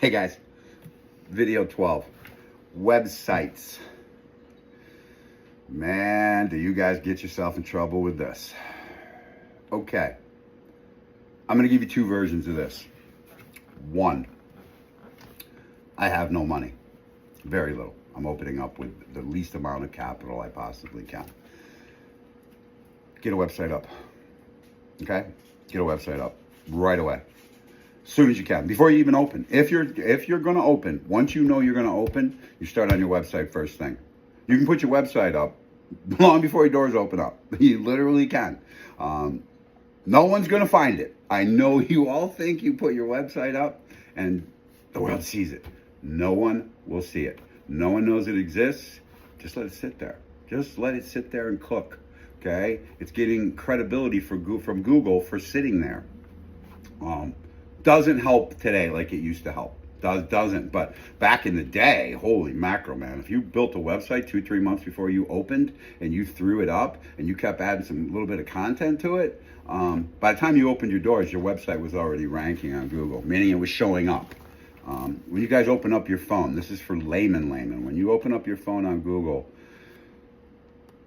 Hey guys, video 12, websites. Man, do you guys get yourself in trouble with this? Okay, I'm gonna give you two versions of this. One, I have no money, very little. I'm opening up with the least amount of capital I possibly can. Get a website up, okay? Get a website up right away. As soon as you can, before you even open. If you're going to open, once you know you're going to open, you start on your website first thing. You can put your website up long before your doors open up. You literally can. No one's going to find it. I know you all think you put your website up and the world sees it. No one will see it. No one knows it exists. Just let it sit there. Just let it sit there and cook. Okay? It's getting credibility from Google for sitting there. Doesn't help today like it used to help. Doesn't. But back in the day, holy mackerel, man. If you built a website 2-3 months before you opened and you threw it up and you kept adding some little bit of content to it, by the time you opened your doors, your website was already ranking on Google, meaning it was showing up. When you guys open up your phone, this is for layman. When you open up your phone on Google,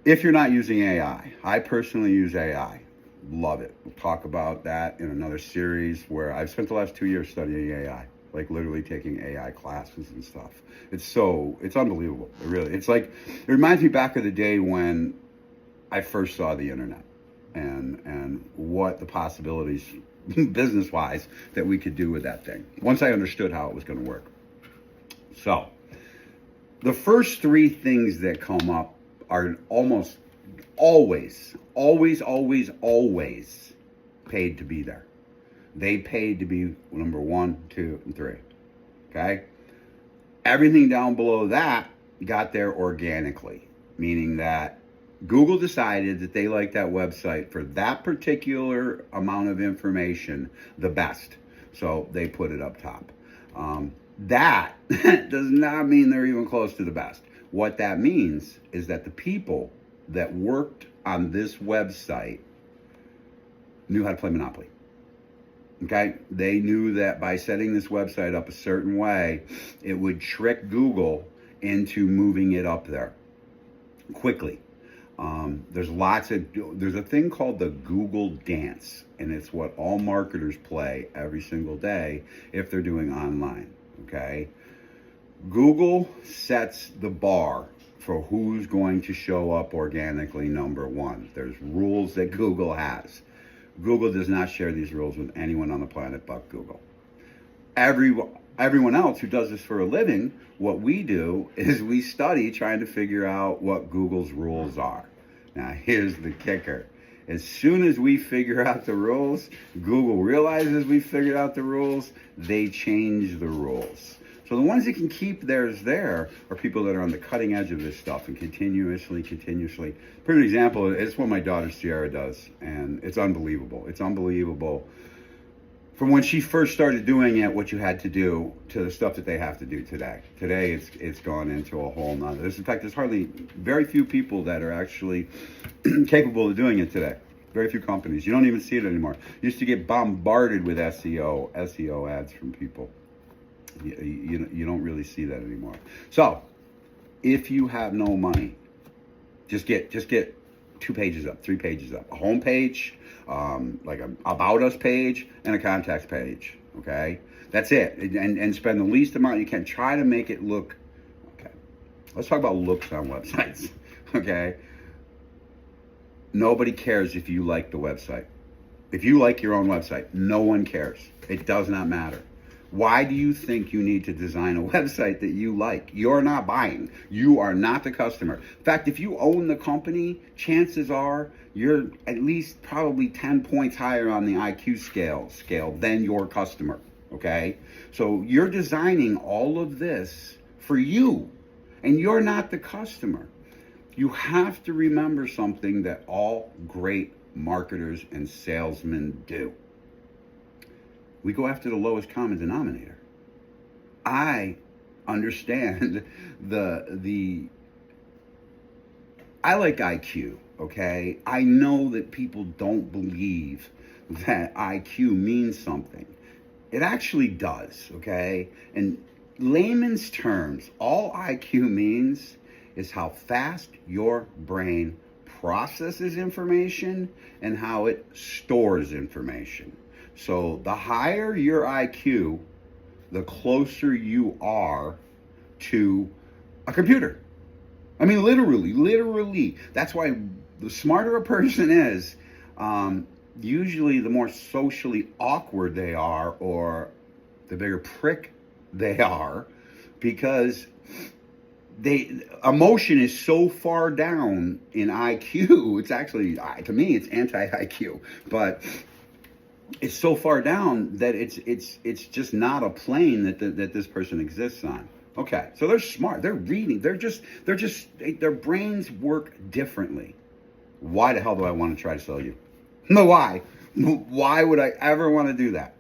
if you're not using AI, I personally use AI. Love it. We'll talk about that in another series where I've spent the last 2 years studying AI, like literally taking AI classes and stuff. It's unbelievable. It reminds me back of the day when I first saw the internet and what the possibilities business-wise that we could do with that thing. Once I understood how it was going to work. So the first three things that come up are almost always paid to be there. They paid to be number 1, 2, and 3. Okay? Everything down below that got there organically, meaning that Google decided that they liked that website for that particular amount of information the best. So they put it up top. That does not mean they're even close to the best. What that means is that the people that worked on this website knew how to play Monopoly. Okay? They knew that by setting this website up a certain way, it would trick Google into moving it up there quickly. There's a thing called the Google Dance, and it's what all marketers play every single day if they're doing online. Okay? Google sets the bar for who's going to show up organically, number 1. There's rules that Google has. Google does not share these rules with anyone on the planet but Google. Everyone else who does this for a living, what we do is we study trying to figure out what Google's rules are. Now, here's the kicker. As soon as we figure out the rules, Google realizes we figured out the rules, they change the rules. So the ones that can keep theirs there are people that are on the cutting edge of this stuff and continuously. Perfect example is what my daughter Sierra does, and it's unbelievable. It's unbelievable. From when she first started doing it, what you had to do to the stuff that they have to do today. Today, it's gone into a whole nother. In fact, there's very few people that are actually capable of doing it today. Very few companies. You don't even see it anymore. You used to get bombarded with SEO ads from people. You don't really see that anymore. So, if you have no money, just get 2 pages up, 3 pages up. A home page, like a About Us page, and a contacts page. Okay? That's it. And spend the least amount you can. Try to make it look... Okay. Let's talk about looks on websites. Okay? Nobody cares if you like the website. If you like your own website, no one cares. It does not matter. Why do you think you need to design a website that you like? You're not buying. You are not the customer. In fact, if you own the company, chances are you're at least probably 10 points higher on the IQ scale than your customer, okay? So you're designing all of this for you, and you're not the customer. You have to remember something that all great marketers and salesmen do. We go after the lowest common denominator. I understand I like IQ, okay? I know that people don't believe that IQ means something. It actually does, okay? In layman's terms, all IQ means is how fast your brain processes information and how it stores information. So the higher your IQ, the closer you are to a computer. I mean, literally. That's why the smarter a person is, usually the more socially awkward they are, or the bigger prick they are, because emotion is so far down in IQ. It's actually, to me, it's anti-IQ, but it's so far down that it's just not a plane that this person exists on. Okay, so they're smart. They're reading. Their brains work differently. Why the hell do I want to try to sell you? No, why? Why would I ever want to do that?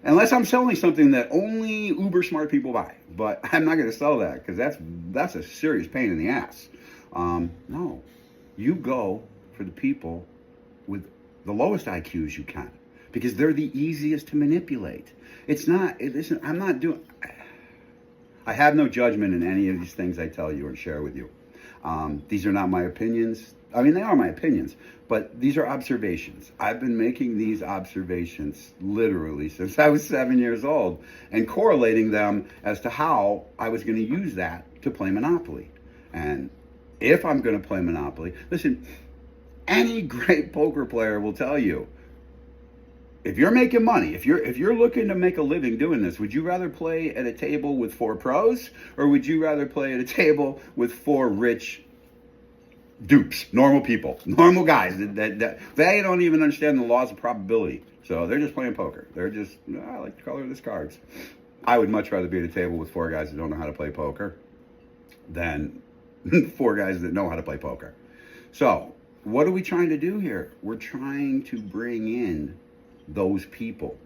Unless I'm selling something that only uber smart people buy. But I'm not going to sell that because that's a serious pain in the ass. No, you go for the people with the lowest IQs you can, because they're the easiest to manipulate. I'm not doing. I have no judgment in any of these things I tell you or share with you. These are not my opinions. I mean, they are my opinions, but these are observations. I've been making these observations literally since I was 7 years old, and correlating them as to how I was going to use that to play Monopoly. And if I'm going to play Monopoly, listen, any great poker player will tell you, if you're making money, if you're looking to make a living doing this, would you rather play at a table with 4 pros, or would you rather play at a table with 4 rich dupes, normal people, normal guys that they don't even understand the laws of probability? So they're just playing poker. They're just, I like the color of this cards. I would much rather be at a table with 4 guys that don't know how to play poker than 4 guys that know how to play poker. So what are we trying to do here? We're trying to bring in those people.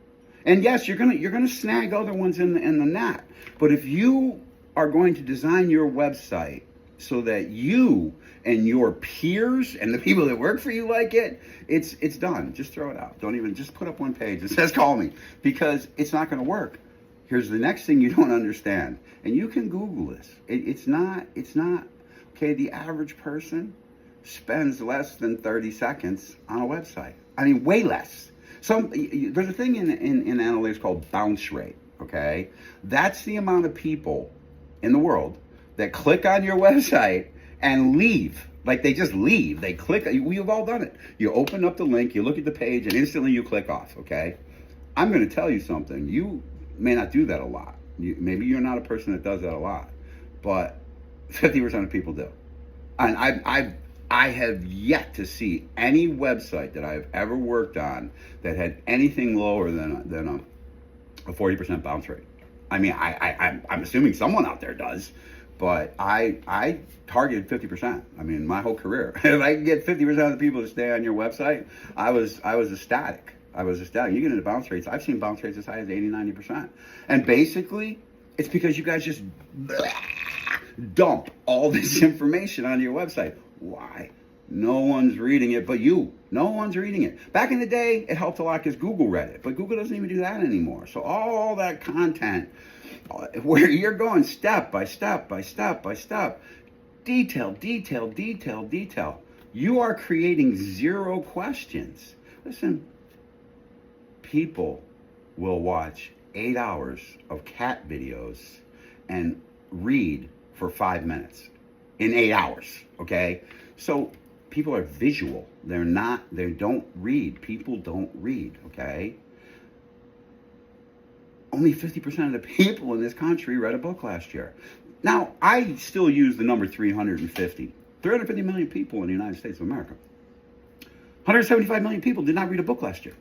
And yes, you're gonna snag other ones in the net. But if you are going to design your website so that you and your peers and the people that work for you like it, it's done. Just throw it out. Don't even, just put up one page that says call me, because it's not going to work. Here's the next thing you don't understand, and you can Google this. It's not okay. The average person spends less than 30 seconds on a website. I mean, way less. There's a thing in analytics called bounce rate, okay? That's the amount of people in the world that click on your website and leave. Like, they just leave. They click. We've all done it. You open up the link, you look at the page, and instantly you click off, okay? I'm going to tell you something. You may not do that a lot. Maybe you're not a person that does that a lot, but 50% of people do. And I have yet to see any website that I've ever worked on that had anything lower than a 40% bounce rate. I mean, I'm assuming someone out there does, but I targeted 50%. I mean, my whole career. If I could get 50% of the people to stay on your website, I was ecstatic. You get into bounce rates. I've seen bounce rates as high as 80, 90%. And basically, it's because you guys just dump all this information on your website. Why? No one's reading it but you. No one's reading it. Back in the day, it helped a lot because Google read it, but Google doesn't even do that anymore. So all that content, where you're going step by step by step by step, detail, you are creating zero questions. Listen, people will watch 8 hours of cat videos and read for 5 minutes in 8 hours, okay? So people are visual. They don't read. People don't read, okay? Only 50% of the people in this country read a book last year. Now, I still use the number 350. 350 million people in the United States of America. 175 million people did not read a book last year.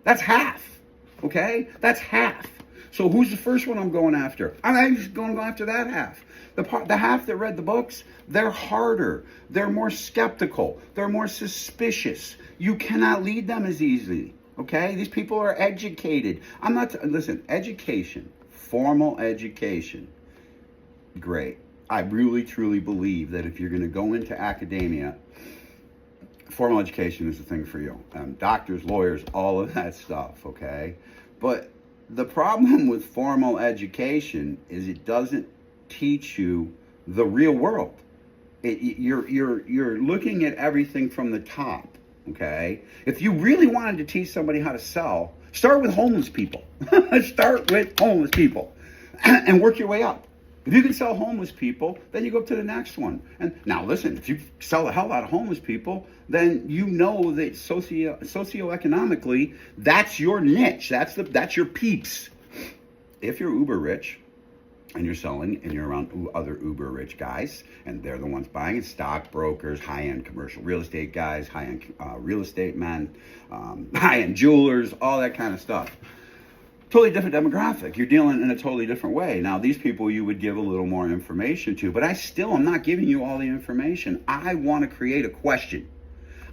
That's half, okay? That's half. So who's the first one I'm going after? I'm just going to go after that half. The half that read the books, they're harder. They're more skeptical. They're more suspicious. You cannot lead them as easily, okay? These people are educated. Listen, education, formal education, great. I really, truly believe that if you're going to go into academia, formal education is the thing for you. Doctors, lawyers, all of that stuff, okay? But the problem with formal education is it doesn't teach you the real world. You're looking at everything from the top, okay? If you really wanted to teach somebody how to sell, start with homeless people. Start with homeless people and work your way up. If you can sell homeless people, then you go up to the next one. And now listen, if you sell the hell out of homeless people, then you know that socioeconomically, that's your niche. That's your peeps. If you're uber rich and you're selling and you're around other uber rich guys, and they're the ones buying it, stockbrokers, high-end commercial real estate guys, high-end real estate men, high-end jewelers, all that kind of stuff. Totally different demographic. You're dealing in a totally different way. Now, these people you would give a little more information to, but I still am not giving you all the information. I want to create a question.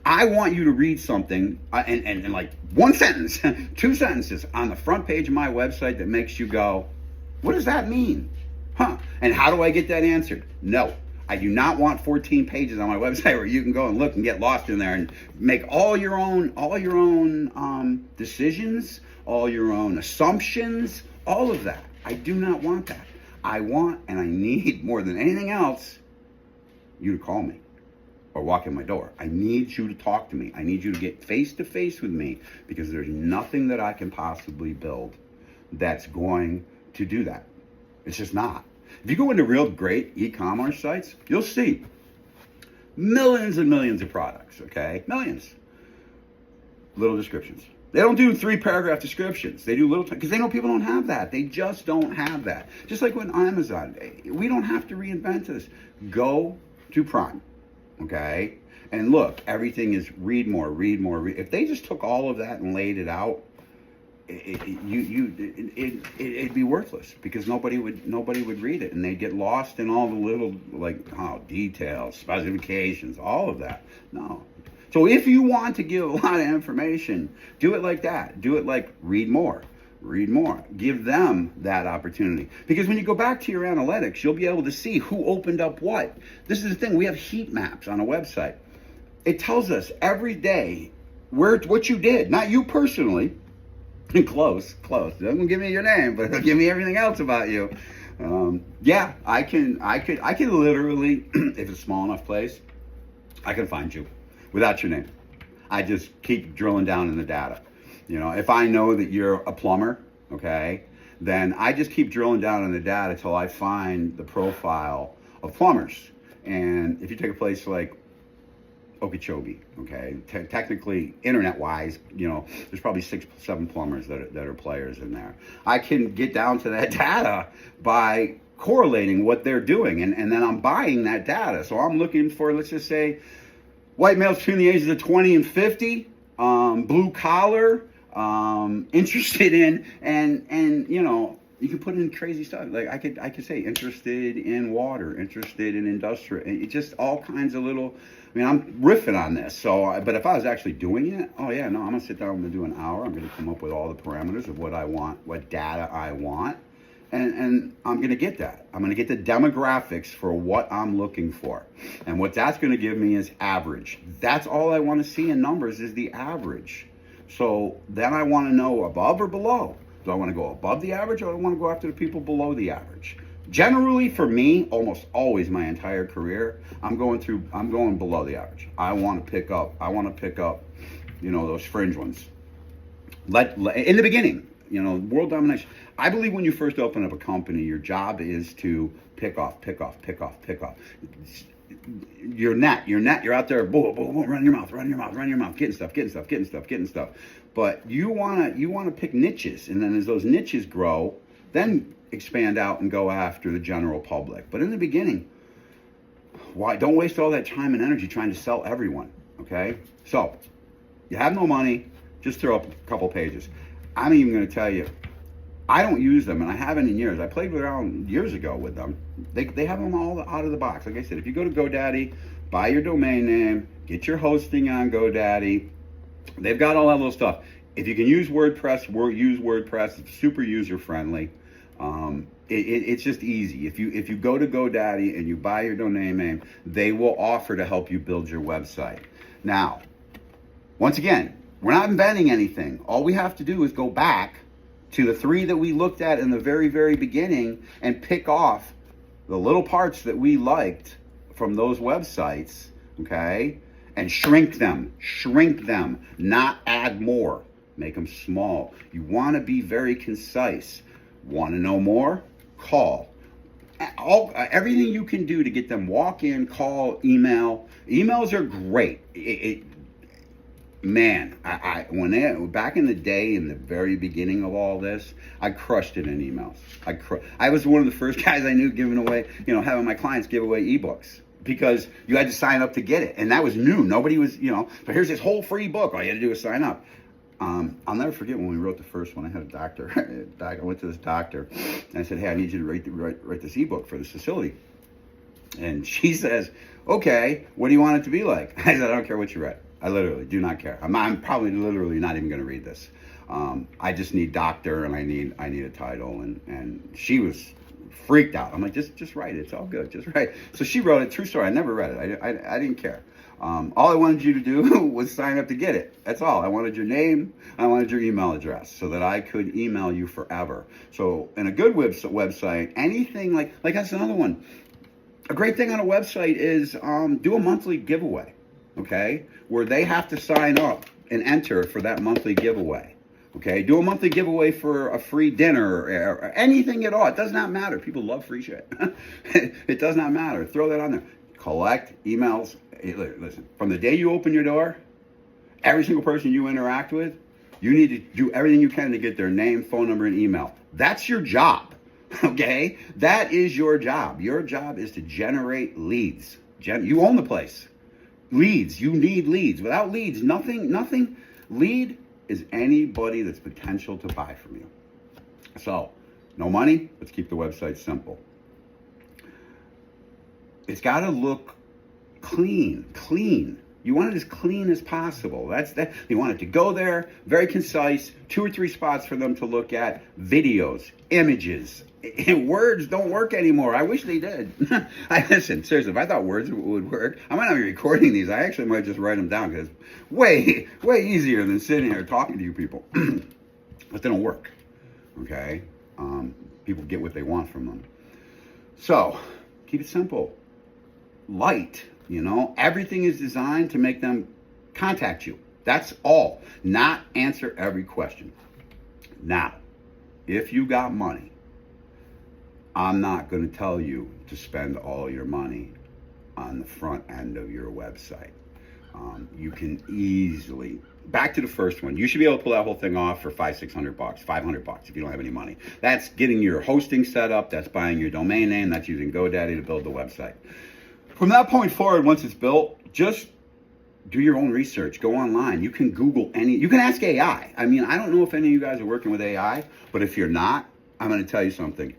I want you to read something and like one sentence, 2 sentences on the front page of my website that makes you go, what does that mean? Huh? And how do I get that answered? No. I do not want 14 pages on my website where you can go and look and get lost in there and make all your own decisions, all your own assumptions, all of that. I do not want that. I want and I need more than anything else you to call me or walk in my door. I need you to talk to me. I need you to get face to face with me, because there's nothing that I can possibly build that's going to do that. It's just not. If you go into real great e-commerce sites, you'll see millions and millions of products, okay? Millions. Little descriptions. They don't do 3-paragraph descriptions. They do little, because they know people don't have that. They just don't have that. Just like with Amazon, we don't have to reinvent this. Go to Prime, okay? And look, everything is read more. If they just took all of that and laid it out, it'd be worthless, because nobody would read it, and they'd get lost in all the little details, specifications, all of that. No. So if you want to give a lot of information, do it like that. Do it like read more. Give them that opportunity. Because when you go back to your analytics, you'll be able to see who opened up what. This is the thing. We have heat maps on a website. It tells us every day what you did, not you personally. Close. Don't give me your name, but give me everything else about you. I can literally, if it's a small enough place, I can find you without your name. I just keep drilling down in the data. If I know that you're a plumber, okay, then I just keep drilling down in the data till I find the profile of plumbers. And if you take a place like Okeechobee, okay, technically, internet-wise, there's probably 6-7 plumbers that are players in there. I can get down to that data by correlating what they're doing, and then I'm buying that data. So I'm looking for, let's just say, white males between the ages of 20 and 50, blue collar, interested in, and you can put in crazy stuff. Like I could say interested in water, interested in industrial. It's just all kinds of little. I'm riffing on this. But if I was actually doing it, I'm gonna sit down. I'm gonna do an hour. I'm gonna come up with all the parameters of what I want, what data I want, and I'm gonna get that. I'm gonna get the demographics for what I'm looking for, and what that's gonna give me is average. That's all I want to see in numbers is the average. So then I want to know above or below. Do I want to go above the average, or do I want to go after the people below the average? Generally, for me, almost always my entire career, I'm going below the average. I want to pick up, those fringe ones. In the beginning, world domination. I believe when you first open up a company, your job is to pick off. Your net, you're out there, boom, run your mouth, getting stuff. But you wanna pick niches, and then as those niches grow, then expand out and go after the general public. But in the beginning, don't waste all that time and energy trying to sell everyone, okay? So, you have no money, just throw up a couple pages. I'm even gonna tell you, I don't use them, and I haven't in years. I played around years ago with them. They have them all out of the box. Like I said, if you go to GoDaddy, buy your domain name, get your hosting on GoDaddy. They've got all that little stuff. If you can use WordPress, use WordPress. It's super user friendly. It's just easy. If you go to GoDaddy and you buy your domain name, they will offer to help you build your website. Now, once again, we're not inventing anything. All we have to do is go back to the 3 that we looked at in the very, very beginning and pick off the little parts that we liked from those websites, okay? And shrink them, not add more. Make them small. You want to be very concise. Want to know more? Call. Everything you can do to get them walk in, call, email. Emails are great. Back in the day, in the very beginning of all this, I crushed it in emails. I was one of the first guys I knew giving away, having my clients give away ebooks, because you had to sign up to get it, and that was new. Nobody was, but here's this whole free book. All you had to do was sign up. I'll never forget when we wrote the first one. I had a doctor. I went to this doctor, and I said, "Hey, I need you to write this ebook for this facility." And she says, "Okay, what do you want it to be like?" I said, "I don't care what you write. I literally do not care. I'm probably literally not even going to read this. I just need doctor, and I need a title." And she was freaked out. I'm like, just write it. It's all good. Just write. So she wrote it. True story. I never read it. I didn't care. All I wanted you to do was sign up to get it. That's all. I wanted your name. I wanted your email address so that I could email you forever. So in a good website, anything like that's another one. A great thing on a website is do a monthly giveaway, okay? Where they have to sign up and enter for that monthly giveaway. Okay, do a monthly giveaway for a free dinner or anything at all. It does not matter. People love free shit. It does not matter. Throw that on there. Collect emails. Hey, listen, from the day you open your door, every single person you interact with, you need to do everything you can to get their name, phone number, and email. That's your job. Okay? That is your job. Your job is to generate leads. You own the place. Leads. You need leads. Without leads, nothing. Lead is anybody that's potential to buy from you. So, no money. Let's keep the website simple. It's got to look clean. You want it as clean as possible. That's that. You want it to go there, very concise, 2 or 3 spots for them to look at, videos, images. Words don't work anymore. I wish they did. Listen, seriously, if I thought words would work, I might not be recording these. I actually might just write them down, because it's way easier than sitting here talking to you people. But they don't work, okay? People get what they want from them. So, keep it simple. Light, everything is designed to make them contact you. That's all. Not answer every question. Now, if you got money, I'm not going to tell you to spend all your money on the front end of your website. You can easily, back to the first one, you should be able to pull that whole thing off for $500, $600, $500 if you don't have any money. That's getting your hosting set up, that's buying your domain name, that's using GoDaddy to build the website. From that point forward, once it's built, just do your own research. Go online. You can Google you can ask AI. I mean, I don't know if any of you guys are working with AI, but if you're not, I'm going to tell you something.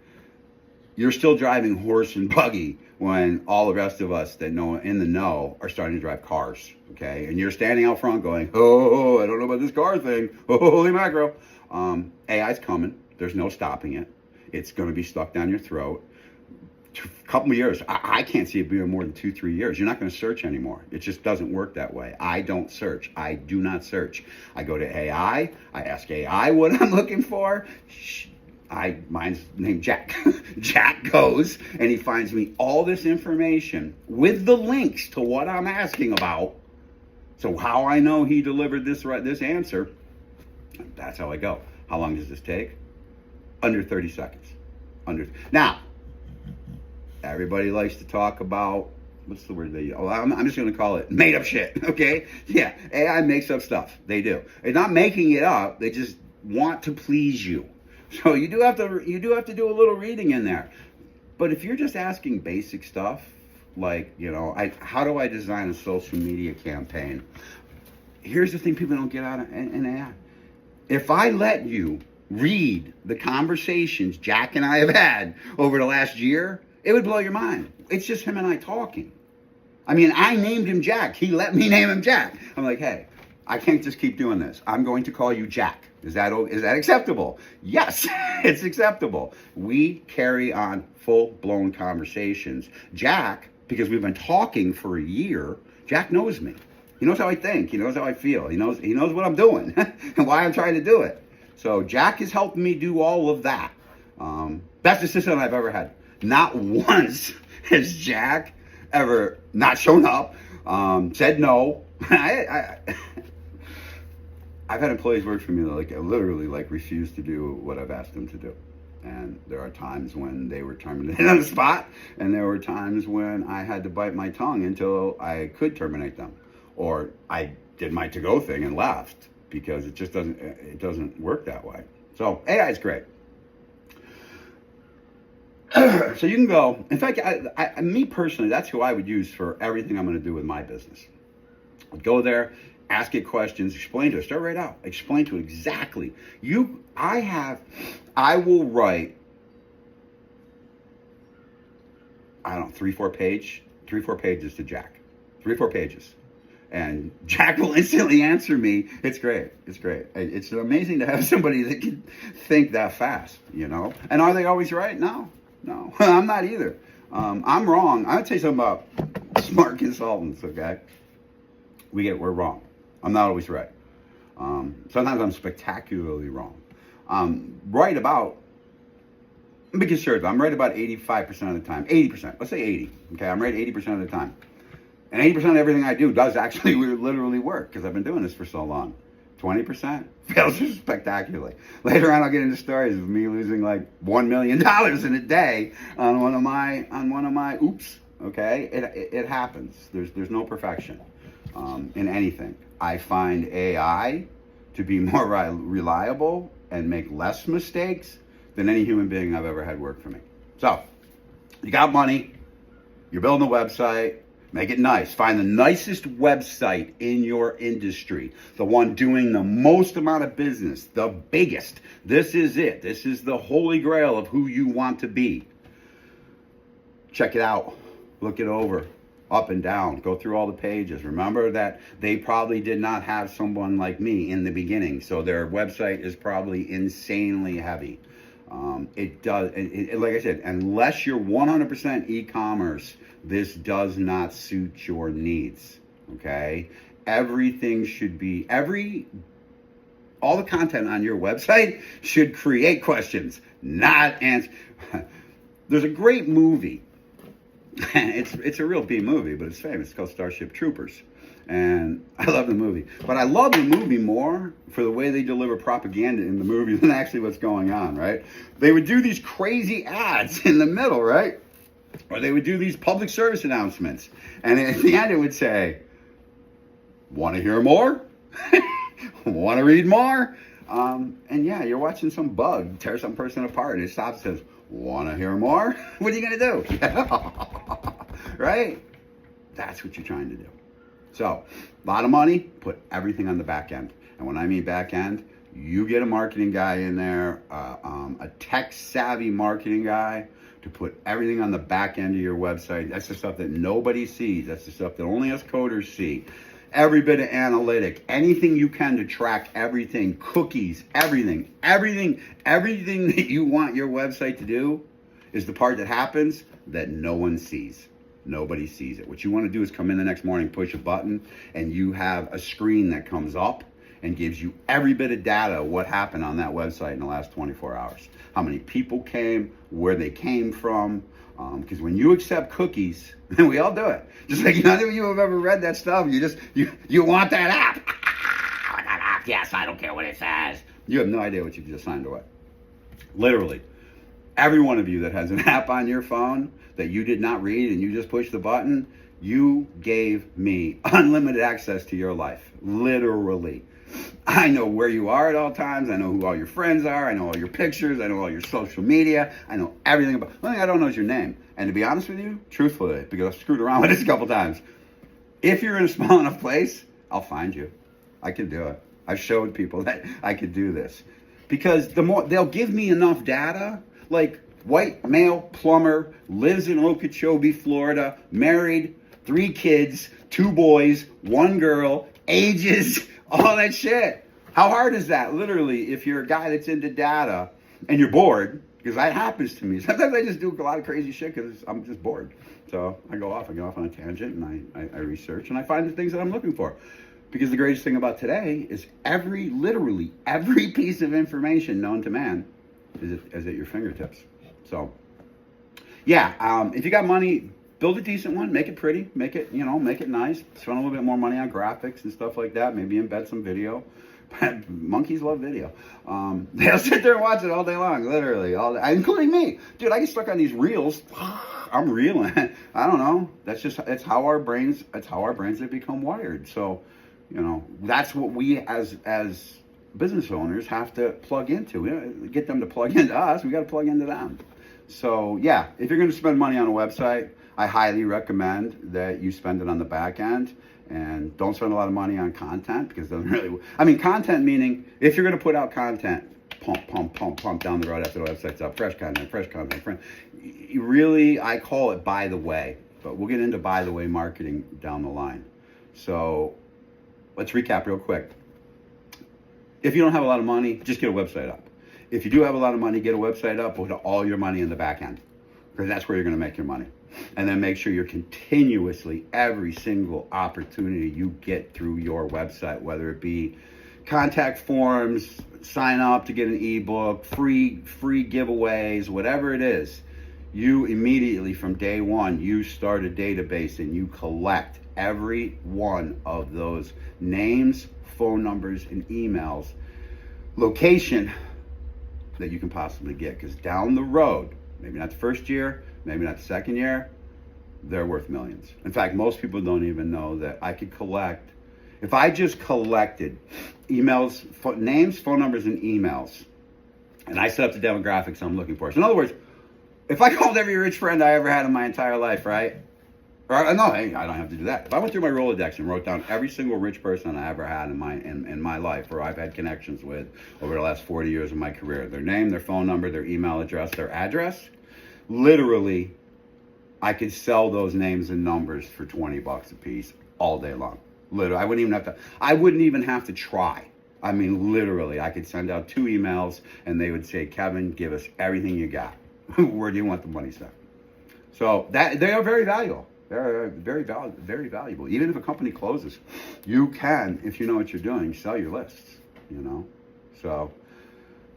You're still driving horse and buggy when all the rest of us that know in the know are starting to drive cars, okay? And you're standing out front going, oh, I don't know about this car thing. Oh, holy macro. AI's coming. There's no stopping it. It's going to be stuck down your throat. A couple of years. I can't see it being more than 2-3 years. You're not going to search anymore. It just doesn't work that way. I don't search. I do not search. I go to AI. I ask AI what I'm looking for. Mine's named Jack. Jack goes and he finds me all this information with the links to what I'm asking about. So how I know he delivered this answer, that's how I go. How long does this take? Under 30 seconds. Now, everybody likes to talk about, what's the word they use? I'm just going to call it made up shit, okay? Yeah, AI makes up stuff. They do. They're not making it up. They just want to please you. So you do have to do a little reading in there. But if you're just asking basic stuff, like, how do I design a social media campaign? Here's the thing people don't get out of an AI. If I let you read the conversations Jack and I have had over the last year, it would blow your mind. It's just him and I talking. I mean, I named him Jack. He let me name him Jack. I'm like, hey, I can't just keep doing this. I'm going to call you Jack. Is that acceptable? Yes, it's acceptable. We carry on full-blown conversations. Jack, because we've been talking for a year, Jack knows me. He knows how I think. He knows how I feel. He knows what I'm doing and why I'm trying to do it. So Jack is helping me do all of that. Best assistant I've ever had. Not once has Jack ever not shown up, said no. I've had employees work for me that literally refuse to do what I've asked them to do. And there are times when they were terminated on the spot, and there were times when I had to bite my tongue until I could terminate them. Or I did my to-go thing and left, because it just doesn't work that way. So AI is great. So you can go, in fact, me personally, that's who I would use for everything I'm going to do with my business. I'd go there, ask it questions, explain to it, start right out, explain to it exactly. I will write, I don't know, 3-4 pages to Jack, 3-4 pages. And Jack will instantly answer me. It's great. It's great. It's amazing to have somebody that can think that fast, And are they always right? No, I'm not either. I'm wrong. I'll tell you something about smart consultants, okay? We're wrong. I'm not always right. Sometimes I'm spectacularly wrong. Right about, be conservative, I'm right about 85% of the time. 80%, let's say 80. Okay, I'm right 80% of the time. And 80% of everything I do does actually literally work, because I've been doing this for so long. 20% fails spectacularly. Later on, I'll get into stories of me losing like $1 million in a day on one of my oops. Okay, it happens. There's no perfection in anything. I find AI to be more reliable and make less mistakes than any human being I've ever had work for me. So, you got money, you're building a website, make it nice. Find the nicest website in your industry, the one doing the most amount of business, the biggest. This is it. This is the holy grail of who you want to be. Check it out. Look it over. Up and down, go through all the pages. Remember that they probably did not have someone like me in the beginning, so their website is probably insanely heavy. It does, like I said, unless you're 100% e-commerce, this does not suit your needs, okay? Everything should be, all the content on your website should create questions, not answer. There's a great movie. It's a real B movie, but it's famous. It's called Starship Troopers. And I love the movie. But I love the movie more for the way they deliver propaganda in the movie than actually what's going on, right? They would do these crazy ads in the middle, right? Or they would do these public service announcements. And at the end it would say, want to hear more? Want to read more? And yeah, you're watching some bug tear some person apart, and it stops and says, want to hear more? What are you going to do? Right? That's what you're trying to do. So, a lot of money, put everything on the back end. And when I mean back end, you get a marketing guy in there, a tech-savvy marketing guy to put everything on the back end of your website. That's the stuff that nobody sees. That's the stuff that only us coders see. Every bit of analytic, anything you can to track everything, cookies, everything that you want your website to do is the part that happens that no one sees. Nobody sees it. What you want to do is come in the next morning, push a button, and you have a screen that comes up and gives you every bit of data of what happened on that website in the last 24 hours. How many people came, where they came from. Because when you accept cookies, and we all do it, just like none of you have ever read that stuff, you want that app. That app, yes, I don't care what it says. You have no idea what you just signed away. Literally, every one of you that has an app on your phone that you did not read and you just pushed the button, you gave me unlimited access to your life. Literally. I know where you are at all times. I know who all your friends are. I know all your pictures. I know all your social media. I know everything about. The only thing I don't know is your name. And to be honest with you, truthfully, because I've screwed around with this a couple times, if you're in a small enough place, I'll find you. I can do it. I've showed people that I could do this. Because the more they'll give me enough data, like white male plumber, lives in Okeechobee, Florida, married, 3 kids, 2 boys, 1 girl, ages, all that shit. How hard is that? Literally, if you're a guy that's into data and you're bored, because that happens to me. Sometimes I just do a lot of crazy shit because I'm just bored. So I go off on a tangent, and I research, and I find the things that I'm looking for. Because the greatest thing about today is literally every piece of information known to man is at your fingertips. So, yeah, if you got money, build a decent one, make it pretty, make it nice, spend a little bit more money on graphics and stuff like that, maybe embed some video. Monkeys love video. They'll sit there and watch it all day long, literally, all day, including me. Dude, I get stuck on these reels. I'm reeling. I don't know. It's how our brains have become wired. So, that's what we as business owners have to plug into. Get them to plug into us. We got to plug into them. So, yeah, if you're going to spend money on a website, I highly recommend that you spend it on the back end, and don't spend a lot of money on content, because it doesn't really, content meaning if you're going to put out content, pump down the road after the website's up, fresh content. Really, I call it by the way, but we'll get into by the way marketing down the line. So let's recap real quick. If you don't have a lot of money, just get a website up. If you do have a lot of money, get a website up, put all your money in the back end, because that's where you're going to make your money. And then make sure you're continuously, every single opportunity you get through your website, whether it be contact forms, sign up to get an ebook, free giveaways, whatever it is, you immediately from day one, you start a database and you collect every one of those names, phone numbers, and emails, location that you can possibly get. Because down the road, maybe not the first year, maybe not the second year, they're worth millions. In fact, most people don't even know that I could collect, if I just collected emails, names, phone numbers, and emails, and I set up the demographics I'm looking for. So in other words, if I called every rich friend I ever had in my entire life, right? Or no, hey, I don't have to do that. If I went through my Rolodex and wrote down every single rich person I ever had in my life, or I've had connections with over the last 40 years of my career, their name, their phone number, their email address, their address, literally, I could sell those names and numbers for $20 a piece all day long. Literally, I wouldn't even have to try. Literally, I could send out 2 emails and they would say, Kevin, give us everything you got. Where do you want the money sent? So they are very valuable. They're very valuable. Even if a company closes, you can, if you know what you're doing, sell your lists, So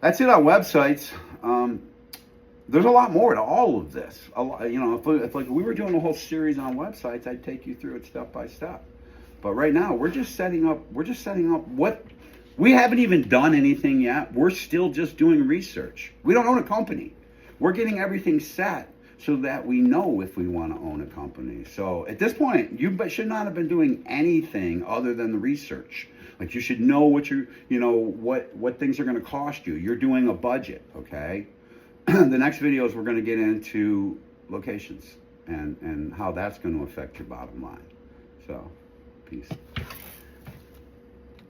that's it on websites. There's a lot more to all of this. If we were doing a whole series on websites, I'd take you through it step by step. But right now, we're just setting up what we haven't even done anything yet. We're still just doing research. We don't own a company. We're getting everything set so that we know if we want to own a company. So at this point, you should not have been doing anything other than the research. Like, you should know what things are going to cost you. You're doing a budget, okay? The next videos, we're going to get into locations and how that's going to affect your bottom line. So, peace.